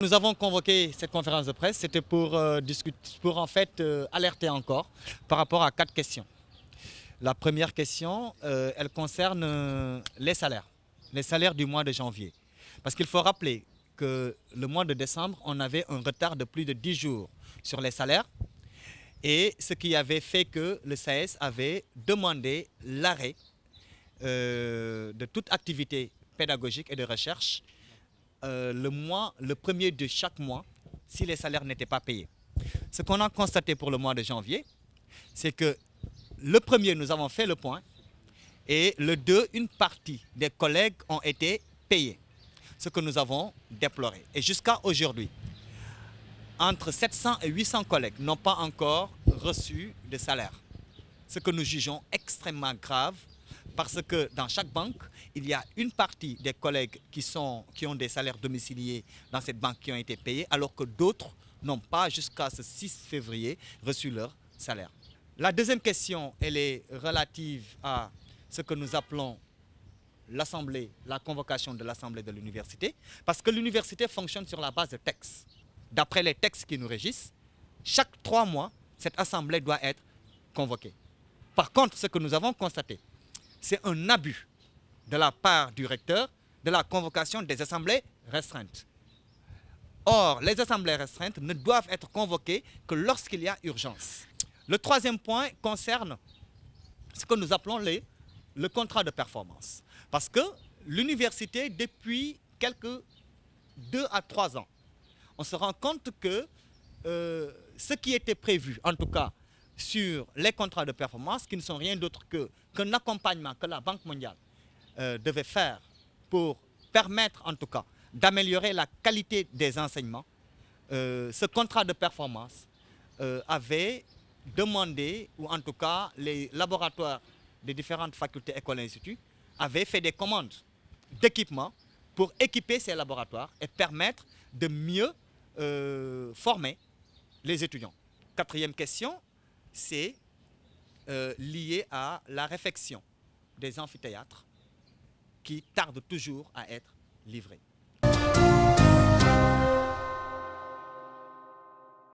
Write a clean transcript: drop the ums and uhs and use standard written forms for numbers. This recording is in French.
Nous avons convoqué cette conférence de presse, c'était pour alerter encore par rapport à 4 questions. La première question, elle concerne les salaires du mois de janvier. Parce qu'il faut rappeler que le mois de décembre, on avait un retard de plus de 10 jours sur les salaires, et ce qui avait fait que le SAES avait demandé l'arrêt de toute activité pédagogique et de recherche le premier de chaque mois si les salaires n'étaient pas payés. Ce qu'on a constaté pour le mois de janvier, c'est que le premier, nous avons fait le point, et le 2, une partie des collègues ont été payés, ce que nous avons déploré. Et jusqu'à aujourd'hui, entre 700 et 800 collègues n'ont pas encore reçu de salaire, ce que nous jugeons extrêmement grave, parce que dans chaque banque, il y a une partie des collègues qui ont des salaires domiciliés dans cette banque qui ont été payés, alors que d'autres n'ont pas jusqu'à ce 6 février reçu leur salaire. La deuxième question, elle est relative à ce que nous appelons l'assemblée, la convocation de l'assemblée de l'université, parce que l'université fonctionne sur la base de textes. D'après les textes qui nous régissent, chaque 3 mois, cette assemblée doit être convoquée. Par contre, ce que nous avons constaté, c'est un abus de la part du recteur de la convocation des assemblées restreintes. Or, les assemblées restreintes ne doivent être convoquées que lorsqu'il y a urgence. Le troisième point concerne ce que nous appelons le contrat de performance. Parce que l'université, depuis quelques 2 à 3 ans, on se rend compte que ce qui était prévu, en tout cas sur les contrats de performance, qui ne sont rien d'autre qu'un accompagnement que la Banque mondiale devait faire pour permettre en tout cas d'améliorer la qualité des enseignements, ce contrat de performance avait demandé, ou en tout cas les laboratoires des différentes facultés, écoles et instituts avaient fait des commandes d'équipement pour équiper ces laboratoires et permettre de mieux former les étudiants. Quatrième question, c'est lié à la réfection des amphithéâtres qui tarde toujours à être livrée.